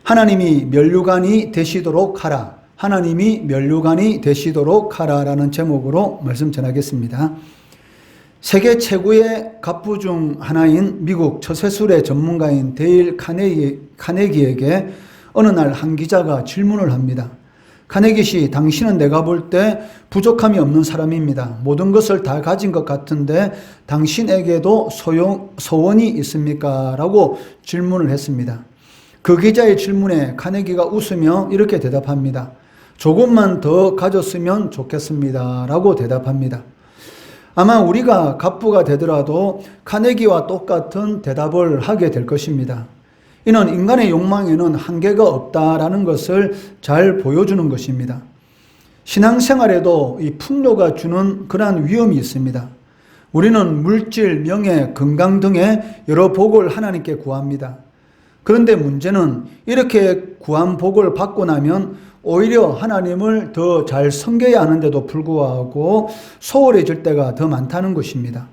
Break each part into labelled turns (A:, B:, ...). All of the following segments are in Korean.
A: 하나님이 면류관이 되시도록 하라. 하나님이 면류관이 되시도록 하라라는 제목으로 말씀 전하겠습니다. 세계 최고의 갑부 중 하나인 미국 처세술의 전문가인 데일 카네기에게 어느 날 한 기자가 질문을 합니다. 카네기 씨, 당신은 내가 볼 때 부족함이 없는 사람입니다. 모든 것을 다 가진 것 같은데 당신에게도 소원이 있습니까? 라고 질문을 했습니다. 그 기자의 질문에 카네기가 웃으며 이렇게 대답합니다. 조금만 더 가졌으면 좋겠습니다. 라고 대답합니다. 아마 우리가 갑부가 되더라도 카네기와 똑같은 대답을 하게 될 것입니다. 이는 인간의 욕망에는 한계가 없다라는 것을 잘 보여주는 것입니다. 신앙생활에도 이 풍요가 주는 그러한 위험이 있습니다. 우리는 물질, 명예, 건강 등의 여러 복을 하나님께 구합니다. 그런데 문제는 이렇게 구한 복을 받고 나면 오히려 하나님을 더 잘 섬겨야 하는데도 불구하고 소홀해질 때가 더 많다는 것입니다.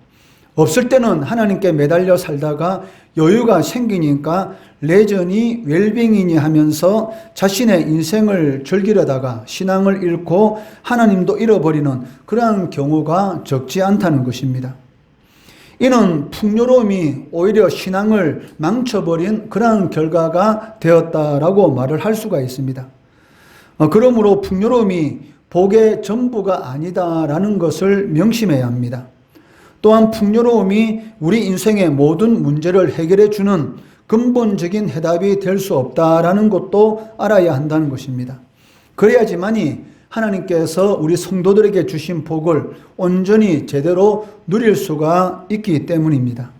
A: 없을 때는 하나님께 매달려 살다가 여유가 생기니까 레전이 웰빙이니 하면서 자신의 인생을 즐기려다가 신앙을 잃고 하나님도 잃어버리는 그러한 경우가 적지 않다는 것입니다. 이는 풍요로움이 오히려 신앙을 망쳐버린 그러한 결과가 되었다라고 말을 할 수가 있습니다. 그러므로 풍요로움이 복의 전부가 아니다라는 것을 명심해야 합니다. 또한 풍요로움이 우리 인생의 모든 문제를 해결해 주는 근본적인 해답이 될 수 없다라는 것도 알아야 한다는 것입니다. 그래야지만이 하나님께서 우리 성도들에게 주신 복을 온전히 제대로 누릴 수가 있기 때문입니다.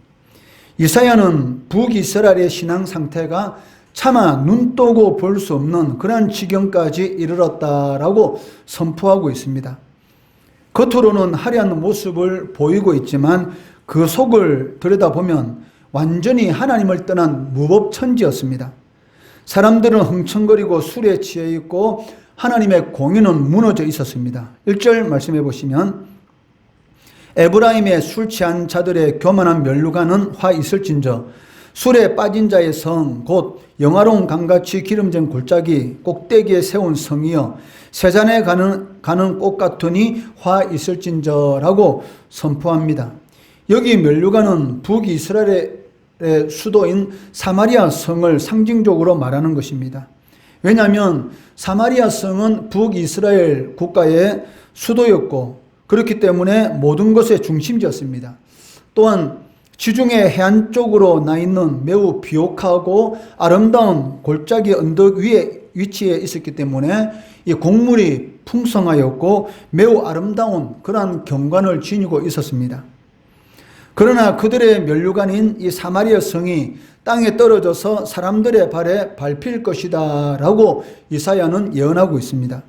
A: 이사야는 북이스라엘의 신앙 상태가 차마 눈 떠고 볼 수 없는 그러한 지경까지 이르렀다라고 선포하고 있습니다. 겉으로는 화려한 모습을 보이고 있지만 그 속을 들여다보면 완전히 하나님을 떠난 무법천지였습니다. 사람들은 흥청거리고 술에 취해 있고 하나님의 공의는 무너져 있었습니다. 1절 말씀해 보시면 에브라임의 술 취한 자들의 교만한 면류관은 화 있을진저 술에 빠진 자의 성 곧 영화로운 강같이 기름진 골짜기 꼭대기에 세운 성이여 세잔에 가는 꽃 같으니 화 있을진저라고 선포합니다. 여기 면류관은 북이스라엘의 수도인 사마리아 성을 상징적으로 말하는 것입니다. 왜냐하면 사마리아 성은 북이스라엘 국가의 수도였고 그렇기 때문에 모든 것의 중심지였습니다. 또한 지중해 해안 쪽으로 나 있는 매우 비옥하고 아름다운 골짜기 언덕 위에 위치해 있었기 때문에 이 곡물이 풍성하였고 매우 아름다운 그러한 경관을 지니고 있었습니다. 그러나 그들의 면류관인 이 사마리아 성이 땅에 떨어져서 사람들의 발에 밟힐 것이다 라고 이사야는 예언하고 있습니다.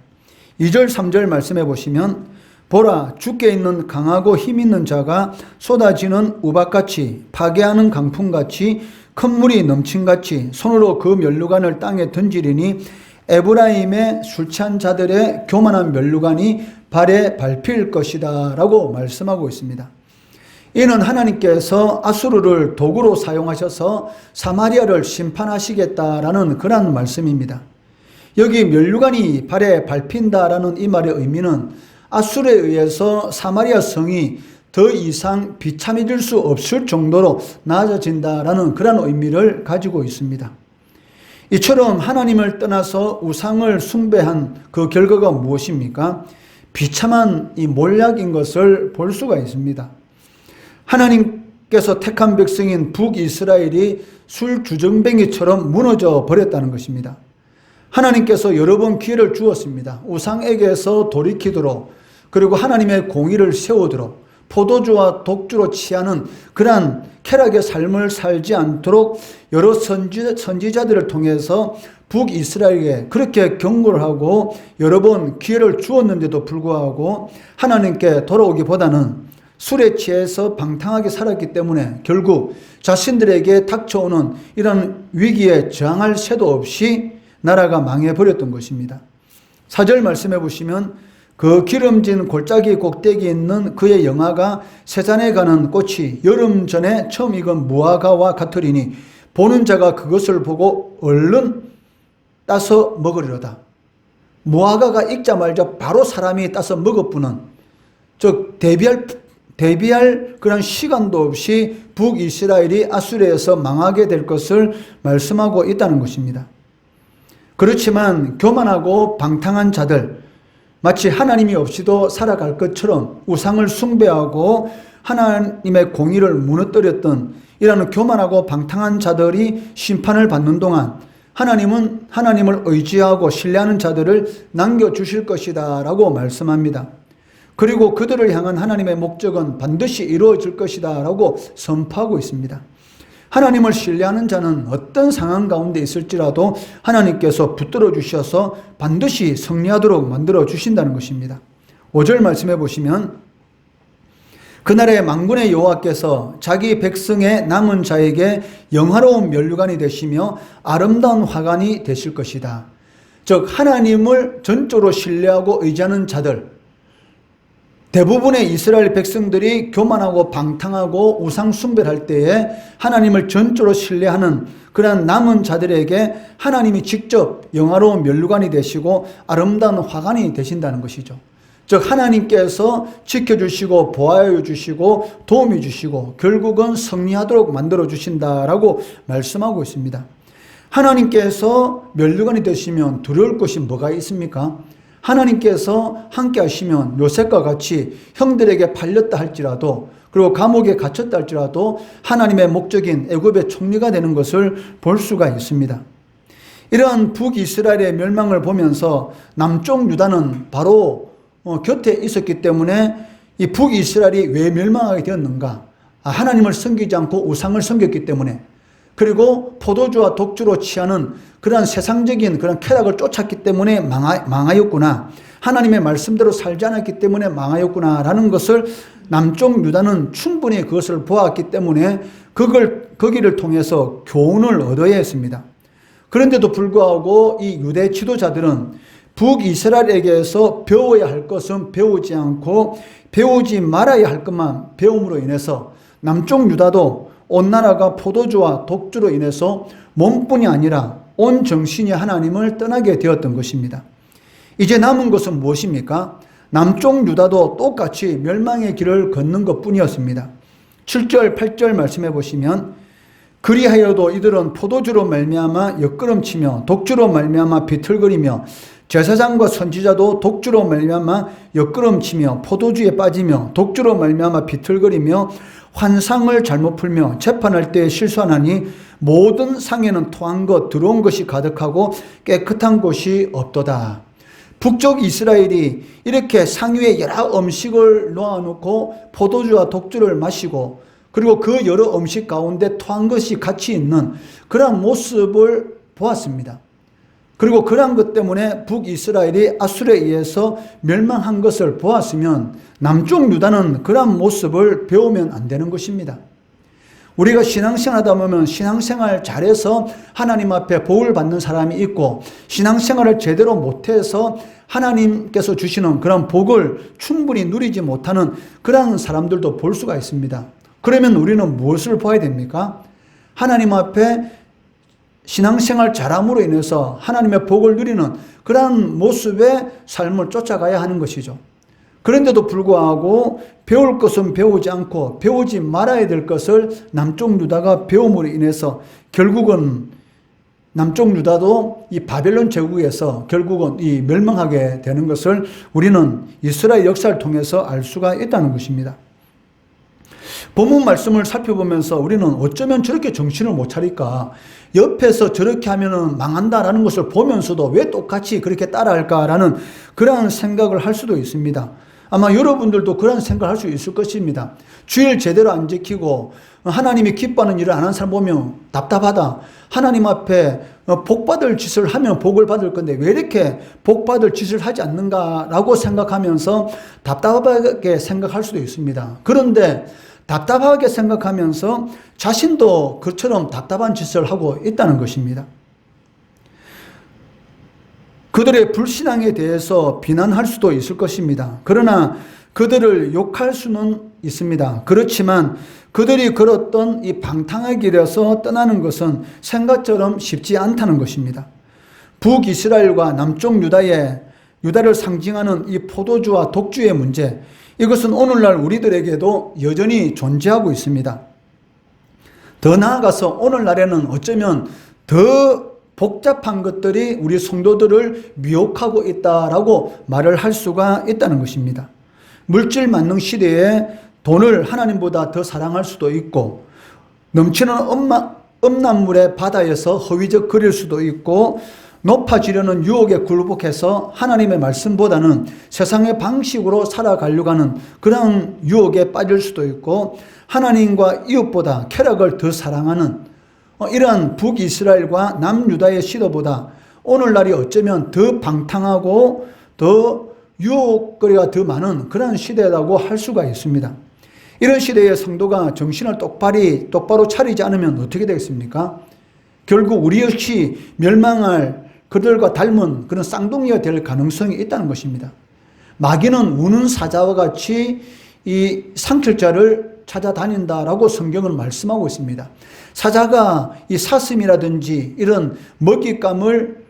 A: 2절 3절 말씀해 보시면 보라, 주께 있는 강하고 힘 있는 자가 쏟아지는 우박같이 파괴하는 강풍같이 큰 물이 넘친같이 손으로 그 면류관을 땅에 던지리니 에브라임의 술 취한 자들의 교만한 면류관이 발에 밟힐 것이다 라고 말씀하고 있습니다. 이는 하나님께서 아수르를 도구로 사용하셔서 사마리아를 심판하시겠다라는 그런 말씀입니다. 여기 면류관이 발에 밟힌다라는 이 말의 의미는 아수르에 의해서 사마리아 성이 더 이상 비참해질 수 없을 정도로 낮아진다라는 그런 의미를 가지고 있습니다. 이처럼 하나님을 떠나서 우상을 숭배한 그 결과가 무엇입니까? 비참한 이 몰약인 것을 볼 수가 있습니다. 하나님께서 택한 백성인 북이스라엘이 술 주정뱅이처럼 무너져 버렸다는 것입니다. 하나님께서 여러 번 기회를 주었습니다. 우상에게서 돌이키도록 그리고 하나님의 공의를 세우도록 포도주와 독주로 취하는 그러한 쾌락의 삶을 살지 않도록 여러 선지자들을 통해서 북이스라엘에게 그렇게 경고를 하고 여러 번 기회를 주었는데도 불구하고 하나님께 돌아오기보다는 술에 취해서 방탕하게 살았기 때문에 결국 자신들에게 닥쳐오는 이런 위기에 저항할 새도 없이 나라가 망해버렸던 것입니다. 4절 말씀해 보시면 그 기름진 골짜기 꼭대기에 있는 그의 영화가 세잔에 가는 꽃이 여름 전에 처음 익은 무화과와 같으리니 보는 자가 그것을 보고 얼른 따서 먹으리로다. 무화과가 익자마자 바로 사람이 따서 먹어부는, 즉 대비할 그런 시간도 없이 북이스라엘이 아수르에서 망하게 될 것을 말씀하고 있다는 것입니다. 그렇지만 교만하고 방탕한 자들, 마치 하나님이 없이도 살아갈 것처럼 우상을 숭배하고 하나님의 공의를 무너뜨렸던 이라는 교만하고 방탕한 자들이 심판을 받는 동안 하나님은 하나님을 의지하고 신뢰하는 자들을 남겨주실 것이다 라고 말씀합니다. 그리고 그들을 향한 하나님의 목적은 반드시 이루어질 것이다 라고 선포하고 있습니다. 하나님을 신뢰하는 자는 어떤 상황 가운데 있을지라도 하나님께서 붙들어 주셔서 반드시 승리하도록 만들어 주신다는 것입니다. 5절 말씀해 보시면, 그날에 만군의 여호와께서 자기 백성의 남은 자에게 영화로운 면류관이 되시며 아름다운 화관이 되실 것이다. 즉 하나님을 전적으로 신뢰하고 의지하는 자들, 대부분의 이스라엘 백성들이 교만하고 방탕하고 우상 숭배를 할 때에 하나님을 전적으로 신뢰하는 그러한 남은 자들에게 하나님이 직접 영화로운 면류관이 되시고 아름다운 화관이 되신다는 것이죠. 즉 하나님께서 지켜주시고 보호하여 주시고 도움이 주시고 결국은 승리하도록 만들어 주신다라고 말씀하고 있습니다. 하나님께서 면류관이 되시면 두려울 것이 뭐가 있습니까? 하나님께서 함께 하시면 요셉과 같이 형들에게 팔렸다 할지라도, 그리고 감옥에 갇혔다 할지라도 하나님의 목적인 애굽의 총리가 되는 것을 볼 수가 있습니다. 이러한 북이스라엘의 멸망을 보면서 남쪽 유다는 바로 곁에 있었기 때문에 이 북이스라엘이 왜 멸망하게 되었는가? 하나님을 섬기지 않고 우상을 섬겼기 때문에, 그리고 포도주와 독주로 취하는 그런 세상적인 그런 쾌락을 쫓았기 때문에 망하였구나. 하나님의 말씀대로 살지 않았기 때문에 망하였구나라는 것을 남쪽 유다는 충분히 그것을 보았기 때문에 거기를 통해서 교훈을 얻어야 했습니다. 그런데도 불구하고 이 유대 지도자들은 북이스라엘에게서 배워야 할 것은 배우지 않고 배우지 말아야 할 것만 배움으로 인해서 남쪽 유다도 온 나라가 포도주와 독주로 인해서 몸뿐이 아니라 온 정신이 하나님을 떠나게 되었던 것입니다. 이제 남은 것은 무엇입니까? 남쪽 유다도 똑같이 멸망의 길을 걷는 것뿐이었습니다. 7절 8절 말씀해 보시면, 그리하여도 이들은 포도주로 말미암아 엿걸음치며 독주로 말미암아 비틀거리며 제사장과 선지자도 독주로 말미암아 엿걸음치며 포도주에 빠지며 독주로 말미암아 비틀거리며 환상을 잘못 풀며 재판할 때 실수하나니 모든 상에는 토한 것 들어온 것이 가득하고 깨끗한 곳이 없도다. 북쪽 이스라엘이 이렇게 상 위에 여러 음식을 놓아놓고 포도주와 독주를 마시고, 그리고 그 여러 음식 가운데 토한 것이 같이 있는 그런 모습을 보았습니다. 그리고 그러한 것 때문에 북이스라엘이 아수르에 의해서 멸망한 것을 보았으면 남쪽 유다는 그러한 모습을 배우면 안 되는 것입니다. 우리가 신앙생활 하다 보면 신앙생활 잘해서 하나님 앞에 복을 받는 사람이 있고, 신앙생활을 제대로 못해서 하나님께서 주시는 그런 복을 충분히 누리지 못하는 그런 사람들도 볼 수가 있습니다. 그러면 우리는 무엇을 봐야 됩니까? 하나님 앞에 신앙생활 잘함으로 인해서 하나님의 복을 누리는 그러한 모습의 삶을 쫓아가야 하는 것이죠. 그런데도 불구하고 배울 것은 배우지 않고 배우지 말아야 될 것을 남쪽 유다가 배움으로 인해서 결국은 남쪽 유다도 이 바벨론 제국에서 결국은 이 멸망하게 되는 것을 우리는 이스라엘 역사를 통해서 알 수가 있다는 것입니다. 본문 말씀을 살펴보면서 우리는 어쩌면 저렇게 정신을 못 차릴까, 옆에서 저렇게 하면은 망한다라는 것을 보면서도 왜 똑같이 그렇게 따라할까라는 그러한 생각을 할 수도 있습니다. 아마 여러분들도 그런 생각을 할 수 있을 것입니다. 주일 제대로 안 지키고 하나님이 기뻐하는 일을 안 하는 사람 보면 답답하다. 하나님 앞에 복받을 짓을 하면 복을 받을 건데 왜 이렇게 복받을 짓을 하지 않는가라고 생각하면서 답답하게 생각할 수도 있습니다. 그런데 답답하게 생각하면서 자신도 그처럼 답답한 짓을 하고 있다는 것입니다. 그들의 불신앙에 대해서 비난할 수도 있을 것입니다. 그러나 그들을 욕할 수는 있습니다. 그렇지만 그들이 걸었던 이 방탕의 길에서 떠나는 것은 생각처럼 쉽지 않다는 것입니다. 북이스라엘과 남쪽 유다를 상징하는 이 포도주와 독주의 문제, 이것은 오늘날 우리들에게도 여전히 존재하고 있습니다. 더 나아가서 오늘날에는 어쩌면 더 복잡한 것들이 우리 성도들을 미혹하고 있다라고 말을 할 수가 있다는 것입니다. 물질 만능 시대에 돈을 하나님보다 더 사랑할 수도 있고, 넘치는 음란물의 바다에서 허위적 거릴 수도 있고, 높아지려는 유혹에 굴복해서 하나님의 말씀보다는 세상의 방식으로 살아가려고 하는 그런 유혹에 빠질 수도 있고, 하나님과 이웃보다 쾌락을 더 사랑하는 이러한 북이스라엘과 남유다의 시대보다 오늘날이 어쩌면 더 방탕하고 더 유혹거리가 더 많은 그런 시대라고 할 수가 있습니다. 이런 시대에 성도가 정신을 똑바로 차리지 않으면 어떻게 되겠습니까? 결국 우리 역시 멸망할 그들과 닮은 그런 쌍둥이가 될 가능성이 있다는 것입니다. 마귀는 우는 사자와 같이 이 상킬자를 찾아다닌다라고 성경은 말씀하고 있습니다. 사자가 이 사슴이라든지 이런 먹잇감을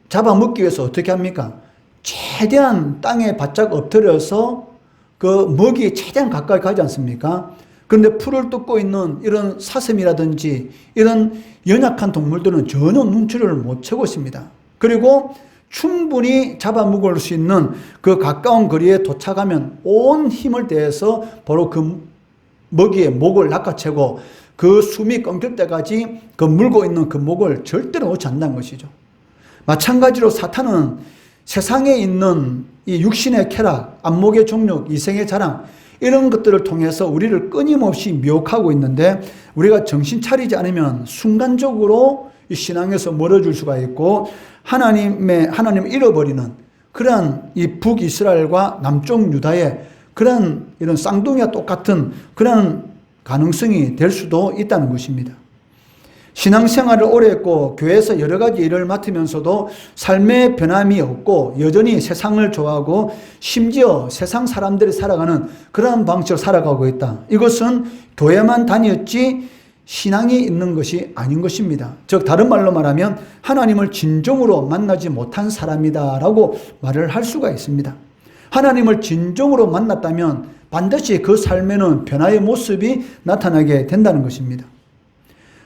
A: 잡아먹기 위해서 어떻게 합니까? 최대한 땅에 바짝 엎드려서 그 먹이에 최대한 가까이 가지 않습니까? 그런데 풀을 뜯고 있는 이런 사슴이라든지 이런 연약한 동물들은 전혀 눈치를 못 채고 있습니다. 그리고 충분히 잡아먹을 수 있는 그 가까운 거리에 도착하면 온 힘을 대해서 바로 그 먹이의 목을 낚아채고 그 숨이 끊길 때까지 그 물고 있는 그 목을 절대로 놓지 않는다는 것이죠. 마찬가지로 사탄은 세상에 있는 이 육신의 쾌락, 안목의 종욕, 이생의 자랑, 이런 것들을 통해서 우리를 끊임없이 미혹하고 있는데, 우리가 정신 차리지 않으면 순간적으로 이 신앙에서 멀어질 수가 있고 하나님을 잃어버리는 그러한 이 북이스라엘과 남쪽 유다의 그런 이런 쌍둥이와 똑같은 그런 가능성이 될 수도 있다는 것입니다. 신앙생활을 오래 했고 교회에서 여러 가지 일을 맡으면서도 삶의 변함이 없고 여전히 세상을 좋아하고 심지어 세상 사람들이 살아가는 그런 방식으로 살아가고 있다. 이것은 교회만 다녔지 신앙이 있는 것이 아닌 것입니다. 즉 다른 말로 말하면 하나님을 진정으로 만나지 못한 사람이다라고 말을 할 수가 있습니다. 하나님을 진정으로 만났다면 반드시 그 삶에는 변화의 모습이 나타나게 된다는 것입니다.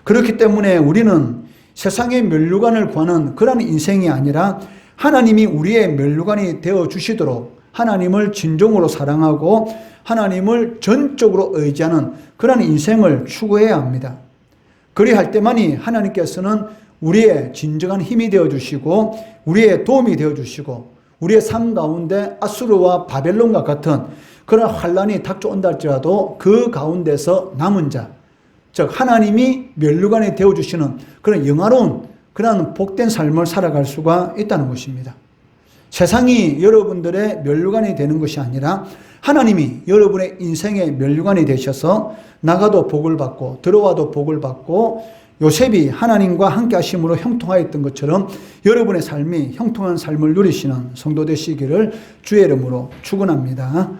A: 그렇기 때문에 우리는 세상의 면류관을 구하는 그런 인생이 아니라 하나님이 우리의 면류관이 되어 주시도록 하나님을 진정으로 사랑하고 하나님을 전적으로 의지하는 그런 인생을 추구해야 합니다. 그리할 때만이 하나님께서는 우리의 진정한 힘이 되어 주시고 우리의 도움이 되어 주시고 우리의 삶 가운데 아수르와 바벨론과 같은 그런 환란이 닥쳐온다 할지라도 그 가운데서 남은 자, 즉 하나님이 면류관이 되어주시는 그런 영화로운 그런 복된 삶을 살아갈 수가 있다는 것입니다. 세상이 여러분들의 면류관이 되는 것이 아니라 하나님이 여러분의 인생의 면류관이 되셔서 나가도 복을 받고 들어와도 복을 받고 요셉이 하나님과 함께 하심으로 형통하였던 것처럼 여러분의 삶이 형통한 삶을 누리시는 성도 되시기를 주의 이름으로 축원합니다.